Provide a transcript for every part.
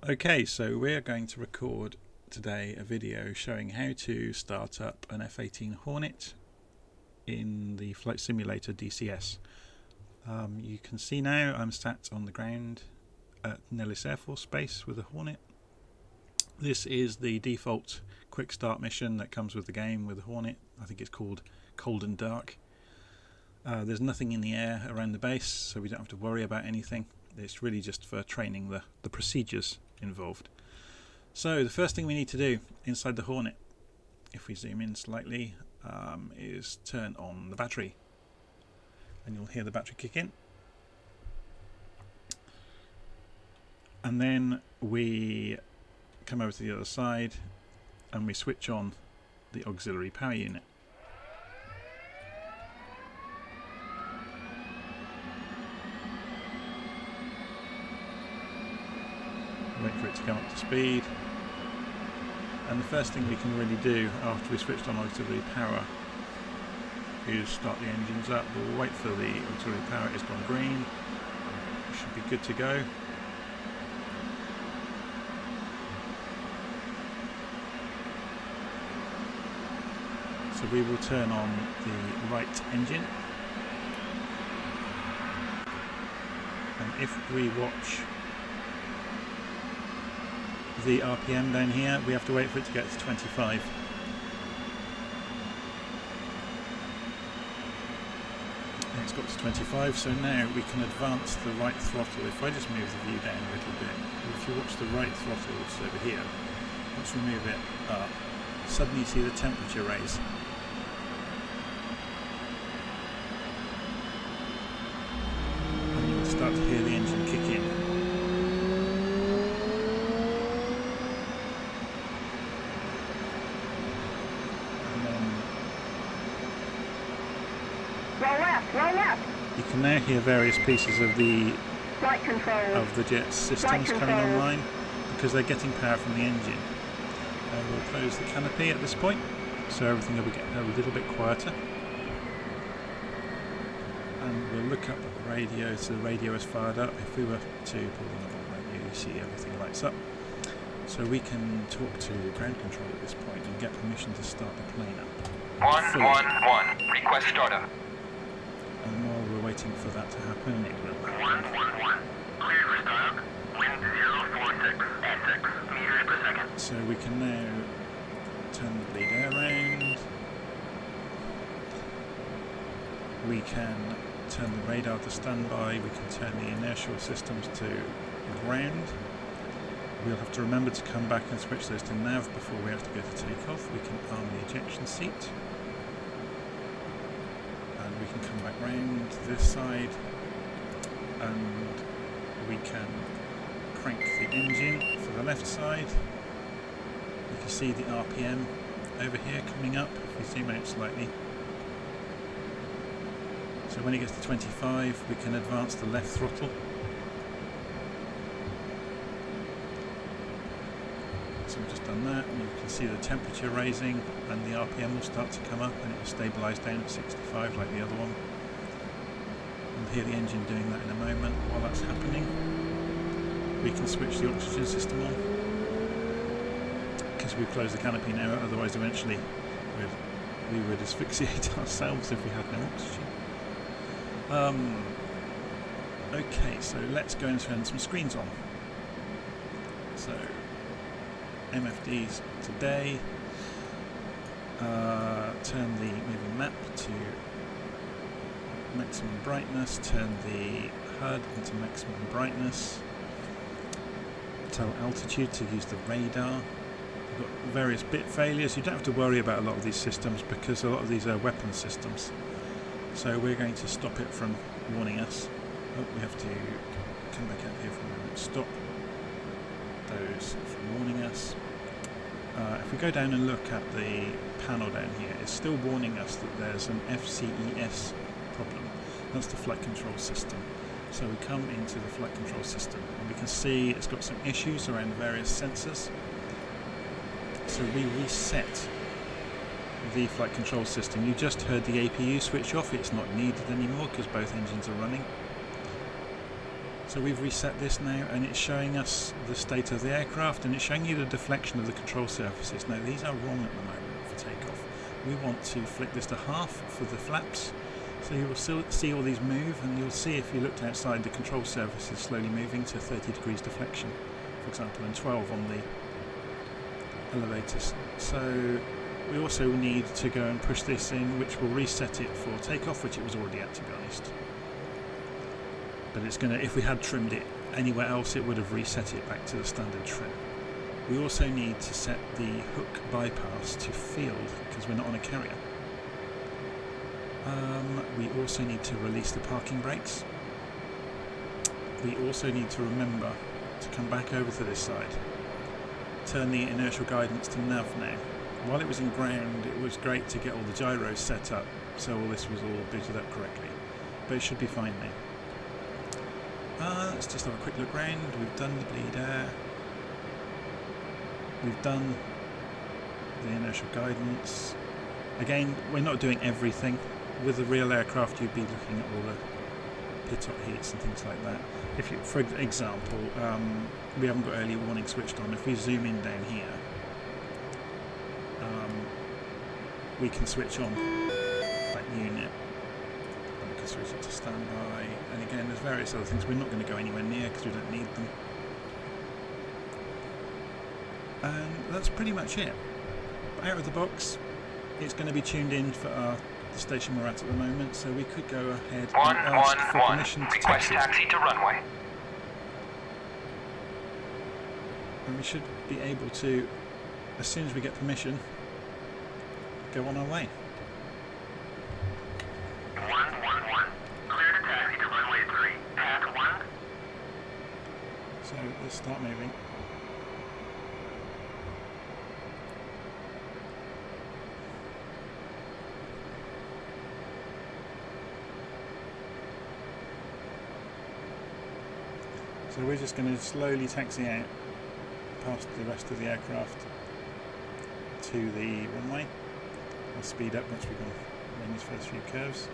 Okay, so we're going to record today a video showing how to start up an F-18 Hornet in the flight simulator DCS. You can see now I'm sat on the ground at Nellis Air Force Base with a Hornet. This is the default quick start mission that comes with the game with the Hornet. I think it's called Cold and Dark. There's nothing in the air around the base, so we don't have to worry about anything. It's really just for training the procedures involved. So the first thing we need to do inside the Hornet, if we zoom in slightly, is turn on the battery, and you'll hear the battery kick in. And then we come over to the other side and we switch on the auxiliary power unit. Wait for it to come up to speed, and the first thing we can really do after we switched on auxiliary power is start the engines up. We'll wait for the auxiliary power. It's gone green, it should be good to go. So we will turn on the right engine, and if we watch the RPM down here, we have to wait for it to get to 25. And it's got to 25, so now we can advance the right throttle. If I just move the view down a little bit, if you watch the right throttle, which is over here, once we move it up, suddenly you see the temperature raise. And you'll start to hear the engine kick in. Roll left. You can now hear various pieces of the Flight control. Of the jet systems coming online because they're getting power from the engine. We'll close the canopy at this point, so everything will get a little bit quieter. And we'll look up at the radio, so the radio is fired up. If we were to pull the normal radio, you see everything lights up. So we can talk to ground control at this point and get permission to start the plane up. 111, request startup. And while we're waiting for that to happen, it will. 111, clear for startup. Wind 046 at 6 meters per second. So we can now turn the bleed air around. We can turn the radar to standby. We can turn the inertial systems to ground. We'll have to remember to come back and switch those to nav before we have to go to takeoff. We can arm the ejection seat. And we can come back round to this side. And we can crank the engine for the left side. You can see the RPM over here coming up if we zoom out slightly. So when it gets to 25, we can advance the left throttle. So we've just done that, and you can see the temperature raising, and the RPM will start to come up, and it will stabilise down at 65 like the other one. We'll hear the engine doing that in a moment. While that's happening, we can switch the oxygen system on, because we've closed the canopy now, otherwise eventually we would asphyxiate ourselves if we had no oxygen. Okay, so let's go and turn some screens on. So MFDs today, turn the moving map to maximum brightness, turn the HUD into maximum brightness, tell altitude to use the radar. We've got various bit failures. You don't have to worry about a lot of these systems because a lot of these are weapon systems. So we're going to stop it from warning us. Oh, we have to come back out here for a moment. Stop those from warning us. If we go down and look at the panel down here, it's still warning us that there's an FCES problem. That's the flight control system. So we come into the flight control system and we can see it's got some issues around various sensors. So we reset the flight control system. You just heard the APU switch off. It's not needed anymore because both engines are running. So we've reset this now, and it's showing us the state of the aircraft, and it's showing you the deflection of the control surfaces. Now these are wrong at the moment for takeoff. We want to flick this to half for the flaps, so you will still see all these move, and you'll see if you looked outside the control surface is slowly moving to 30 degrees deflection, for example, and 12 on the elevators. So we also need to go and push this in, which will reset it for takeoff, which it was already at, to be honest. But it's going to, if we had trimmed it anywhere else, it would have reset it back to the standard trim. We also need to set the hook bypass to field, because we're not on a carrier. We also need to release the parking brakes. We also need to remember to come back over to this side. Turn the inertial guidance to nav now. While it was in ground, it was great to get all the gyros set up, so all this was all booted up correctly. But it should be fine now. Let's just have a quick look round. We've done the bleed air. We've done the inertial guidance. Again, we're not doing everything. With a real aircraft, you'd be looking at all the pitot heats and things like that. If you, for example, we haven't got early warning switched on. If we zoom in down here, we can switch on that unit. We can switch it to standby. And again, there's various other things. We're not going to go anywhere near because we don't need them. And that's pretty much it. Out of the box, it's going to be tuned in for the station we're at the moment, so we could go ahead and ask for permission to taxi to runway. And we should be able to, as soon as we get permission, go on our way. 111. Clear to taxi to runway 3. Path 1. So let's start moving. So we're just going to slowly taxi out past the rest of the aircraft to the runway. We'll speed up once we've gone around these first few curves.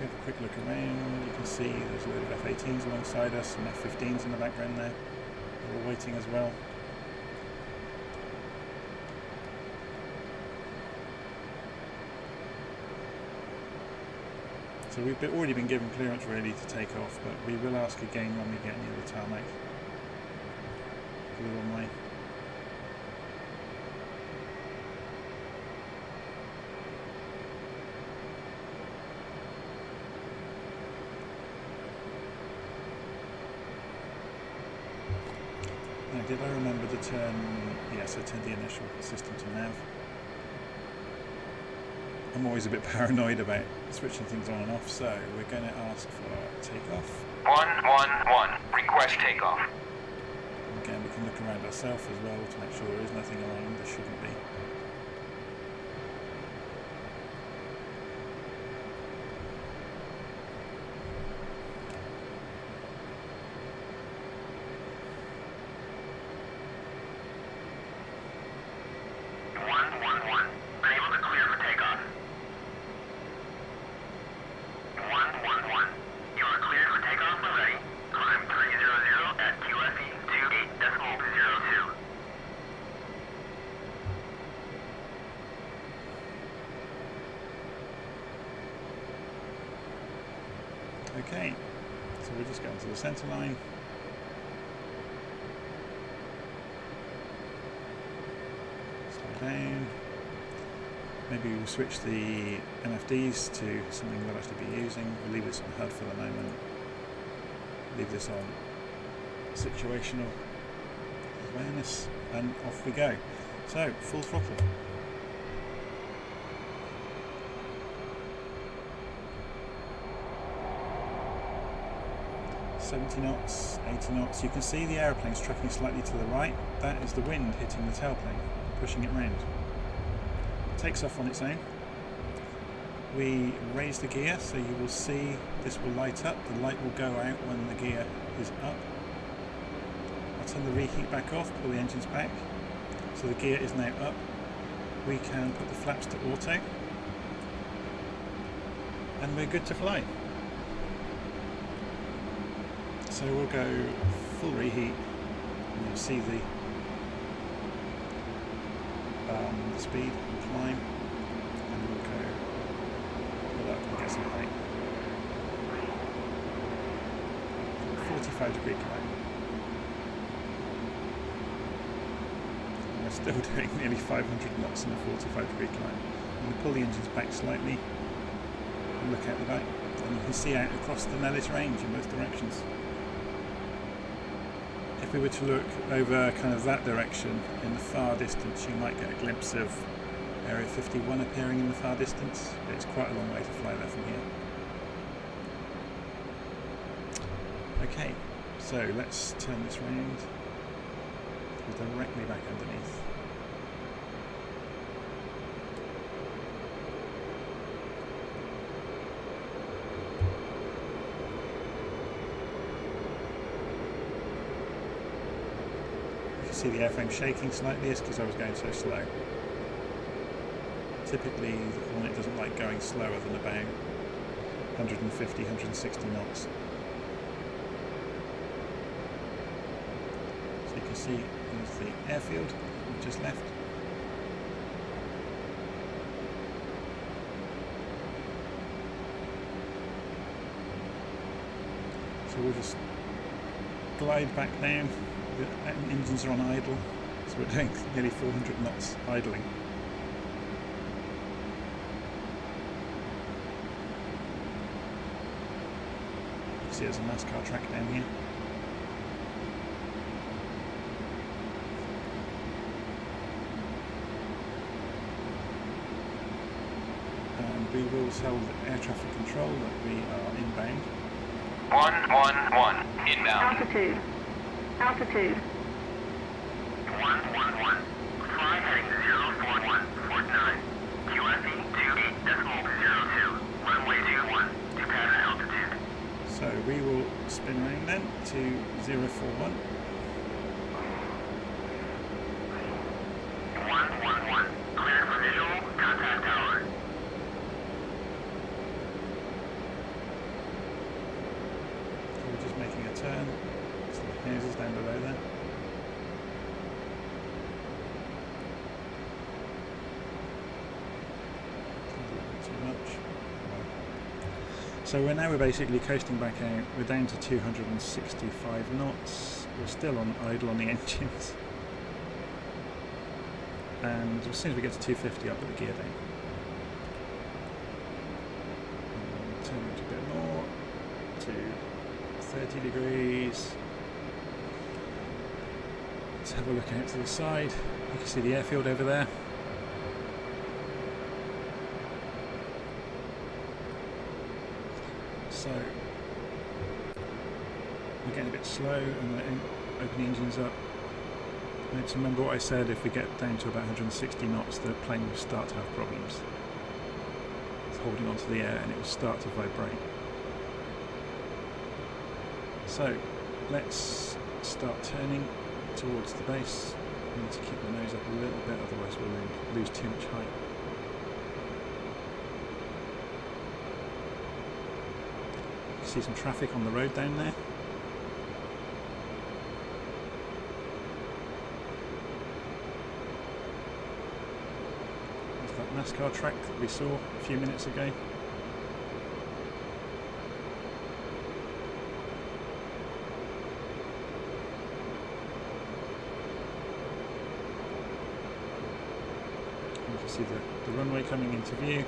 Have a quick look around, you can see there's a load of F-18s alongside us and F-15s in the background there. They're all waiting as well. So we've already been given clearance ready to take off, but we will ask again when we get near the tarmac for the runway. Now, did I remember to turn, yes, I turned the initial system to nav. I'm always a bit paranoid about switching things on and off, so we're going to ask for takeoff. 111. Request takeoff. Again, we can look around ourselves as well to make sure there is nothing around, there shouldn't be. Okay, so we're just going to the centre line. Slow down. Maybe we'll switch the MFDs to something we'll actually be using. We'll leave this on HUD for the moment. Leave this on situational awareness, and off we go. So, full throttle. $70 knots, 80 knots. You can see the aeroplane's tracking slightly to the right. That is the wind hitting the tailplane, pushing it round. It takes off on its own. we raise the gear, so you will see this will light up. The light will go out when the gear is up. I'll turn the reheat back off, pull the engines back. So the gear is now up. We can put the flaps to auto. And we're good to fly. So we'll go full reheat. And you'll see the speed and climb. And we'll go pull up and get some height. 45-degree climb. And we're still doing nearly 500 knots in a 45-degree climb. I'm going to pull the engines back slightly and look out the back. And you can see out across the Nellis range in both directions. If we were to look over kind of that direction in the far distance, you might get a glimpse of Area 51 appearing in the far distance, but it's quite a long way to fly there from here. Okay, so let's turn this round. Go directly back underneath. See the airframe shaking slightly, is because I was going so slow. Typically the Hornet doesn't like going slower than about 150, 160 knots. So you can see there's the airfield we've just left. So we'll just glide back down. The engines are on idle, so we're doing nearly 400 knots idling. You can see there's a NASCAR track down here. And we will tell the air traffic control that we are inbound. 111, inbound. Altitude. Altitude. 111. Fly heading 04149. QFE 28.02. Runway 21. To pattern altitude. So we will spin around then to 041. 111. Cleared for visual. Contact tower. So we're just making a turn. So the houses down below there. Too much. So we're basically coasting back out. We're down to 265 knots. We're still on idle on the engines. And as soon as we get to 250, I'll put the gear down. And turn it a bit more to 30 degrees. Let's have a look out to the side. You can see the airfield over there. So we're getting a bit slow and letting open the engines up. Let's remember what I said, if we get down to about 160 knots the plane will start to have problems. It's holding onto the air and it will start to vibrate. So let's start turning towards the base. We need to keep the nose up a little bit, otherwise we'll lose too much height. You can see some traffic on the road down there. There's that NASCAR track that we saw a few minutes ago. You can see the runway coming into view.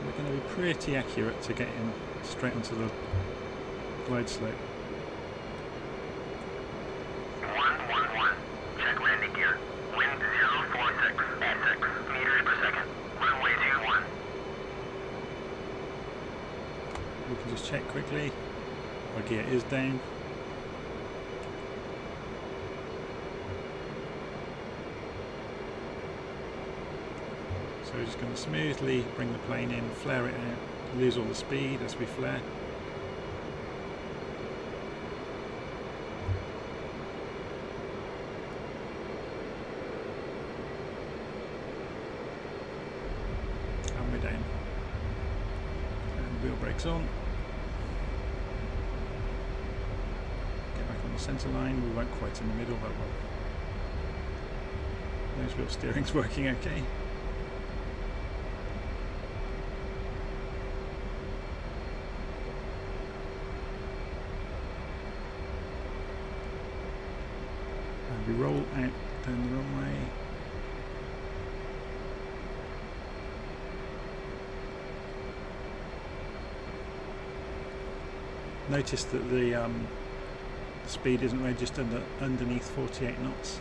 We're going to be pretty accurate to get in straight onto the glide slope. 111. Check landing gear. Wind 046 at 6 meters per second. Runway 21. We can just check quickly. Our gear is down. So So we're just going to smoothly bring the plane in, flare it out, lose all the speed as we flare. And we're down. And wheel brakes on. Get back on the centre line. We weren't quite in the middle, but well. Nose wheel steering's working okay. And we roll out down the runway. Notice that the speed isn't registered underneath 48 knots.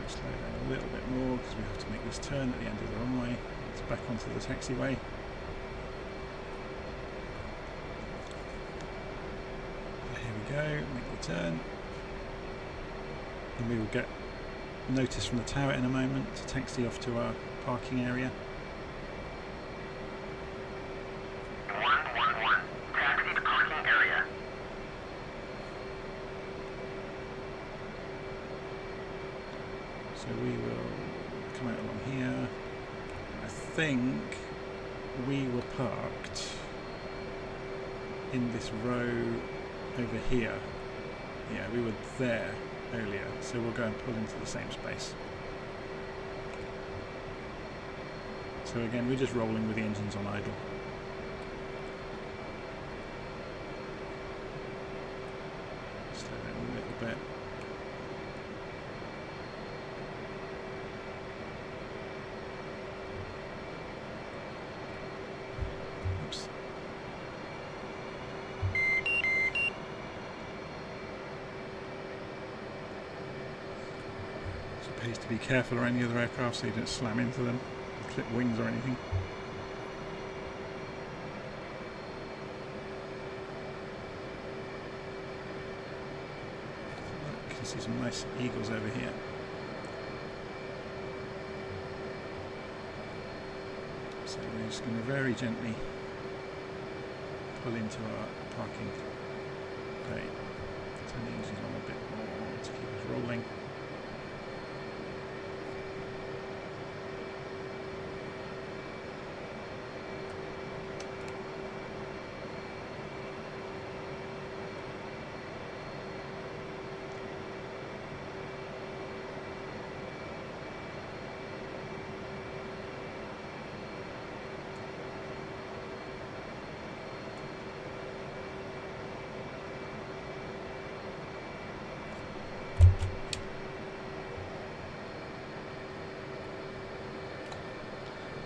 Slow down a little bit more because we have to make this turn at the end of the runway. It's back onto the taxiway. Here we go, make the turn. And we will get notice from the tower in a moment to taxi off to our parking area. 111, taxi to parking area. So we will come out along here. I think we were parked in this row over here. Yeah, we were there earlier, so we'll go and pull into the same space. So again, we're just rolling with the engines on idle. Slow down a little bit. Oops. It pays to be careful around the other aircraft so you don't slam into them, clip wings or anything. You can see some nice eagles over here. So we're just going to very gently pull into our parking bay. Turn the engines on a bit more to keep us rolling.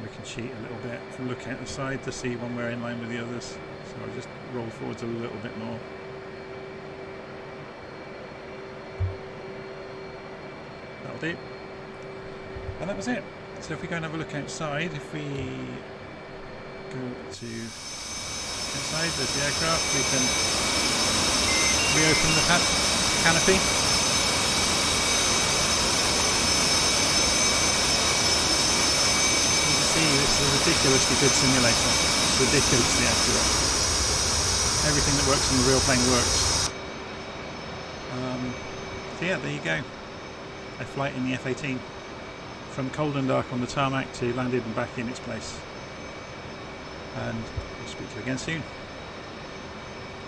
We can cheat a little bit and look out the side to see when we're in line with the others. So I'll just roll forwards a little bit more. That'll do. And that was it. So if we go and have a look outside, if we go to outside, there's the aircraft, we can reopen the canopy. This is a ridiculously good simulator. It's ridiculously accurate. Everything that works on the real plane works. So yeah, there you go. A flight in the F-18. From cold and dark on the tarmac to landed and back in its place. And we'll speak to you again soon.